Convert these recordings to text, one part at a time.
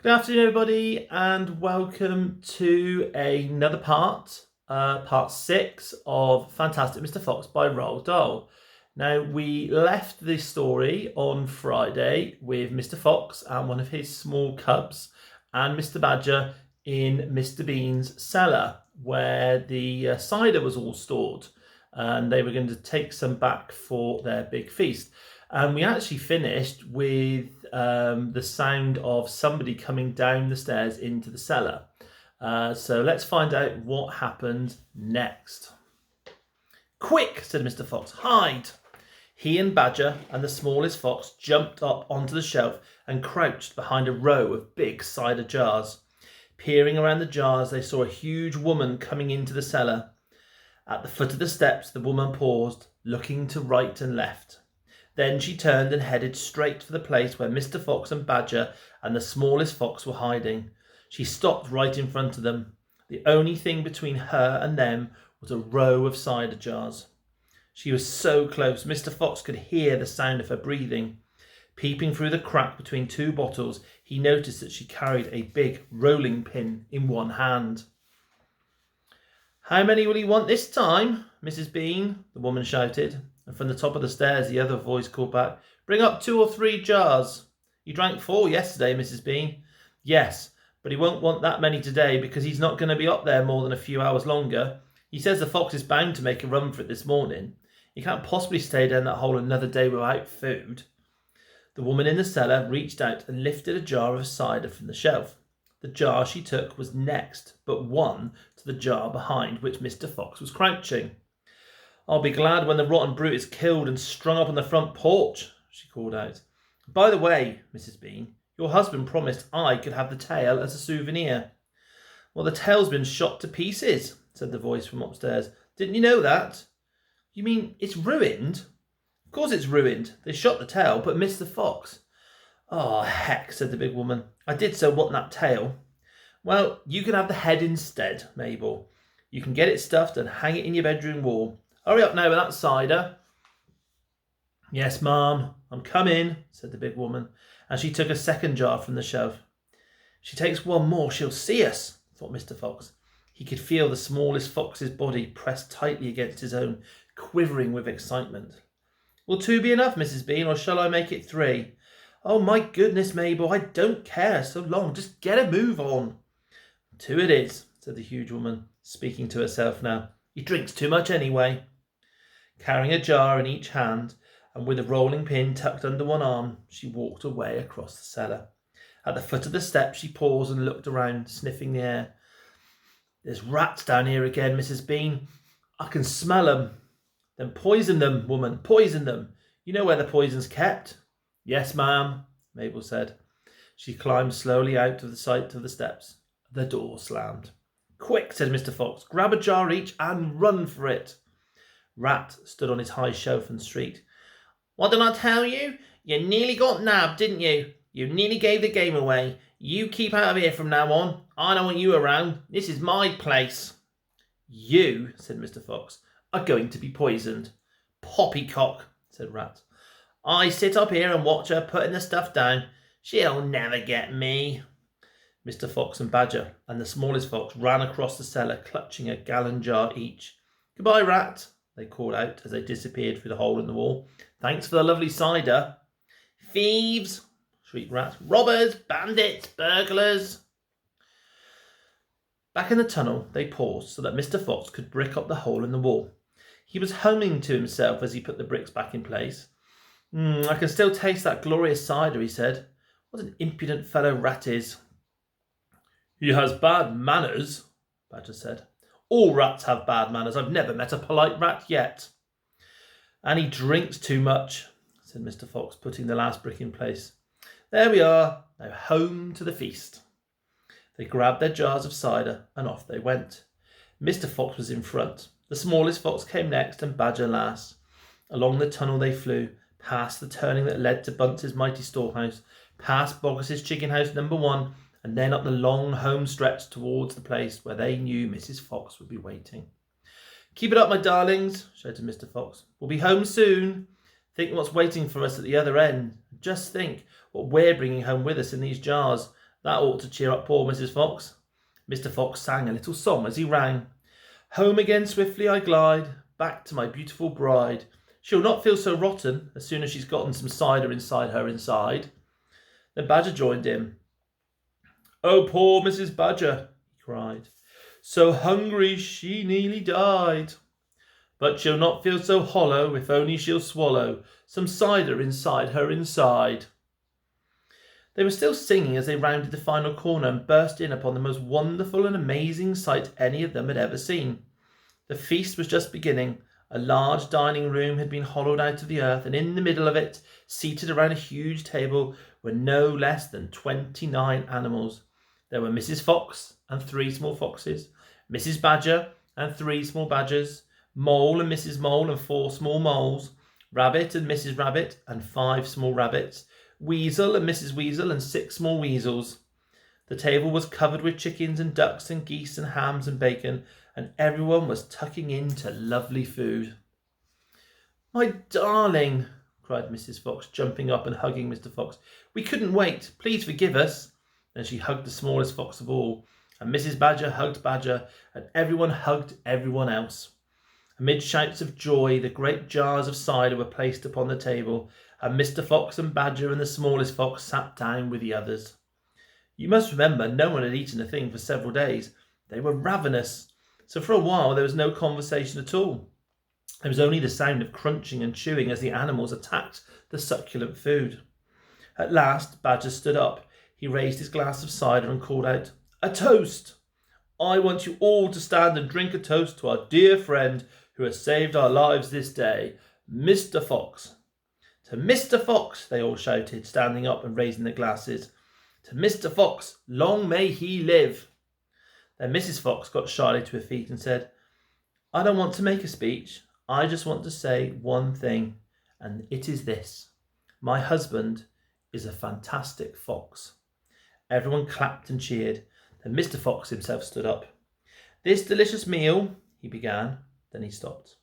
Good afternoon, everybody, and welcome to another part 6 of Fantastic Mr. Fox by Roald Dahl. Now, we left the story on Friday with Mr. Fox and one of his small cubs and Mr. Badger in Mr. Bean's cellar, where the cider was all stored, and they were going to take some back for their big feast. And we actually finished with the sound of somebody coming down the stairs into the cellar. So let's find out what happened next. "Quick," said Mr. Fox, "hide." He and Badger and the smallest fox jumped up onto the shelf and crouched behind a row of big cider jars. Peering around the jars, they saw a huge woman coming into the cellar. At the foot of the steps, the woman paused, looking to right and left. Then she turned and headed straight for the place where Mr. Fox and Badger and the smallest fox were hiding. She stopped right in front of them. The only thing between her and them was a row of cider jars. She was so close, Mr. Fox could hear the sound of her breathing. Peeping through the crack between two bottles, he noticed that she carried a big rolling pin in one hand. "How many will you want this time, Mrs. Bean?" the woman shouted. And from the top of the stairs, the other voice called back, "Bring up 2 or 3 jars. You drank 4 yesterday, Mrs. Bean." "Yes, but he won't want that many today because he's not going to be up there more than a few hours longer. He says the fox is bound to make a run for it this morning. He can't possibly stay down that hole another day without food." The woman in the cellar reached out and lifted a jar of cider from the shelf. The jar she took was next but one to the jar behind which Mr. Fox was crouching. "I'll be glad when the rotten brute is killed and strung up on the front porch," she called out. "By the way, Mrs. Bean, your husband promised I could have the tail as a souvenir." "Well, the tail's been shot to pieces," said the voice from upstairs. "Didn't you know that?" "You mean it's ruined?" "Of course it's ruined. They shot the tail but missed the fox." "Oh, heck," said the big woman. "I did so want that tail." "Well, you can have the head instead, Mabel. You can get it stuffed and hang it in your bedroom wall. Hurry up now with that cider." "Yes, ma'am, I'm coming," said the big woman, and she took a second jar from the shelf. "She takes one more, she'll see us," thought Mr. Fox. He could feel the smallest fox's body pressed tightly against his own, quivering with excitement. "Will 2 be enough, Mrs. Bean, or shall I make it 3? "Oh, my goodness, Mabel, I don't care so long. Just get a move on." "2 it is," said the huge woman, speaking to herself now. "He drinks too much anyway." Carrying a jar in each hand and with a rolling pin tucked under one arm, she walked away across the cellar. At the foot of the steps, she paused and looked around, sniffing the air. "There's rats down here again, Mrs. Bean. I can smell 'em." "Then poison them, woman, poison them. You know where the poison's kept." "Yes, ma'am," Mabel said. She climbed slowly out of the sight of the steps. The door slammed. "Quick," said Mr. Fox, "grab a jar each and run for it." Rat stood on his high shelf and shrieked, "What did I tell you? You nearly got nabbed, didn't you? You nearly gave the game away. You keep out of here from now on. I don't want you around. This is my place." "You," said Mr. Fox, "are going to be poisoned." "Poppycock," said Rat. "I sit up here and watch her putting the stuff down. She'll never get me." Mr. Fox and Badger and the smallest fox ran across the cellar, clutching a gallon jar each. "Goodbye, Rat," they called out as they disappeared through the hole in the wall. "Thanks for the lovely cider." "Thieves!" shrieked Rat. "Robbers! Bandits! Burglars!" Back in the tunnel, they paused so that Mr. Fox could brick up the hole in the wall. He was humming to himself as he put the bricks back in place. "I can still taste that glorious cider," he said. "What an impudent fellow Rat is." "He has bad manners," Badger said. "All rats have bad manners. I've never met a polite rat yet." "And he drinks too much," said Mr. Fox, putting the last brick in place. "There we are. Now home to the feast." They grabbed their jars of cider and off they went. Mr. Fox was in front. The smallest fox came next and Badger last. Along the tunnel they flew, past the turning that led to Bunce's mighty storehouse, past Boggis's chicken house number 1, and then up the long home stretch towards the place where they knew Mrs. Fox would be waiting. "Keep it up, my darlings," shouted Mr. Fox. "We'll be home soon. Think what's waiting for us at the other end. Just think what we're bringing home with us in these jars. That ought to cheer up poor Mrs. Fox. Mr. Fox sang a little song as he rang. Home again swiftly I glide, back to my beautiful bride. She'll not feel so rotten as soon as she's gotten some cider inside her inside. Then Badger joined in. Oh, poor Mrs. Badger, he cried. So hungry she nearly died. But she'll not feel so hollow if only she'll swallow some cider inside her inside. They were still singing as they rounded the final corner and burst in upon the most wonderful and amazing sight any of them had ever seen. The feast was just beginning. A large dining room had been hollowed out of the earth, and in the middle of it, seated around a huge table, were no less than 29 animals. There were Mrs. Fox and 3 small foxes, Mrs. Badger and 3 small badgers, Mole and Mrs. Mole and 4 small moles, Rabbit and Mrs. Rabbit and 5 small rabbits, Weasel and Mrs. Weasel and 6 small weasels. The table was covered with chickens and ducks and geese and hams and bacon, and everyone was tucking into lovely food. My darling, cried Mrs. Fox, jumping up and hugging Mr. Fox. We couldn't wait. Please forgive us. Then she hugged the smallest fox of all, and Mrs. Badger hugged Badger, and everyone hugged everyone else. Amid shouts of joy, the great jars of cider were placed upon the table, and Mr. Fox and Badger and the smallest fox sat down with the others. You must remember, no one had eaten a thing for several days. They were ravenous. So for a while there was no conversation at all. There was only the sound of crunching and chewing as the animals attacked the succulent food. At last Badger stood up. He raised his glass of cider and called out, "A toast! I want you all to stand and drink a toast to our dear friend who has saved our lives this day, Mr. Fox." To Mr. Fox, they all shouted, standing up and raising their glasses. To Mr. Fox, long may he live. Then Mrs. Fox got shyly to her feet and said, I don't want to make a speech. I just want to say one thing, and it is this. My husband is a fantastic fox. Everyone clapped and cheered. Then Mr. Fox himself stood up. This delicious meal, he began, then he stopped.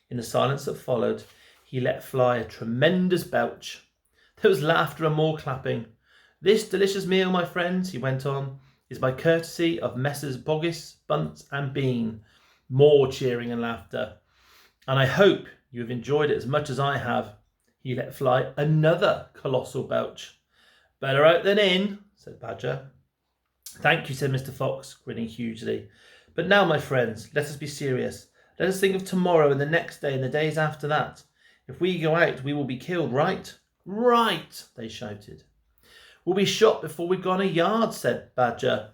In the silence that followed, he let fly a tremendous belch. There was laughter and more clapping. This delicious meal, my friends, he went on, is by courtesy of Messrs. Boggis, Bunce and Bean. More cheering and laughter. And I hope you have enjoyed it as much as I have. He let fly another colossal belch. Better out than in, said Badger. Thank you, said Mr. Fox, grinning hugely. But now, my friends, let us be serious. Let us think of tomorrow and the next day and the days after that. If we go out, we will be killed, right? Right, they shouted. We'll be shot before we've gone a yard, said Badger.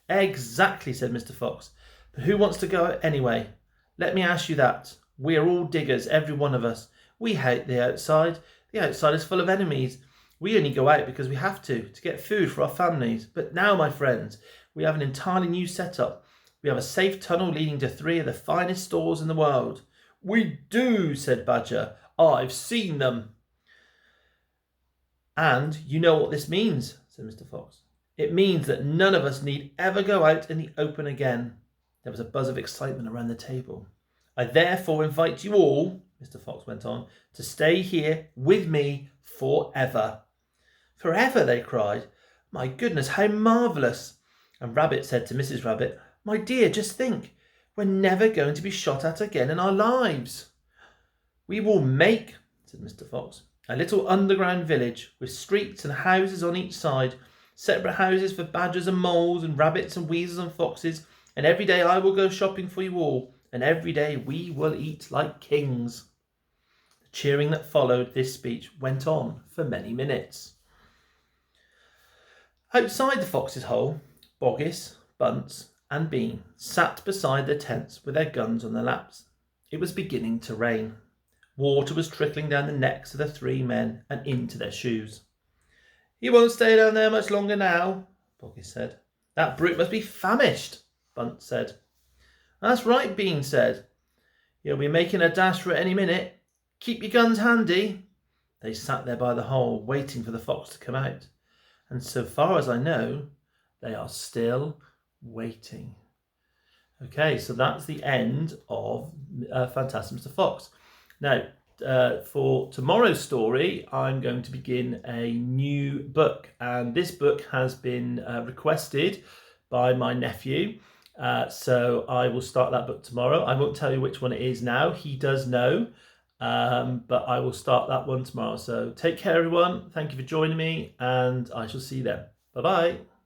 Exactly, said Mr. Fox. But who wants to go out anyway? Let me ask you that. We are all diggers, every one of us. We hate the outside. The outside is full of enemies. We only go out because we have to get food for our families. But now, my friends, we have an entirely new setup. We have a safe tunnel leading to 3 of the finest stores in the world. We do, said Badger. I've seen them. And you know what this means, said Mr. Fox. It means that none of us need ever go out in the open again. There was a buzz of excitement around the table. I therefore invite you all, Mr. Fox went on, to stay here with me forever. Forever, they cried. My goodness, how marvellous. And Rabbit said to Mrs. Rabbit, my dear, just think, we're never going to be shot at again in our lives. We will make, said Mr. Fox, a little underground village with streets and houses on each side, separate houses for badgers and moles and rabbits and weasels and foxes, and every day I will go shopping for you all, and every day we will eat like kings. The cheering that followed this speech went on for many minutes. Outside the fox's hole, Boggis, Bunce and Bean sat beside their tents with their guns on their laps. It was beginning to rain. Water was trickling down the necks of the 3 men and into their shoes. He won't stay down there much longer now, Boggis said. That brute must be famished, Bunce said. That's right, Bean said. He'll be making a dash for it any minute. Keep your guns handy. They sat there by the hole, waiting for the fox to come out. And so far as I know, they are still waiting. Okay, so that's the end of Fantastic Mr. Fox. Now, for tomorrow's story, I'm going to begin a new book, and this book has been requested by my nephew. So I will start that book tomorrow. I won't tell you which one it is now. He does know, but I will start that one tomorrow. So take care, everyone. Thank you for joining me, and I shall see you then. Bye-bye.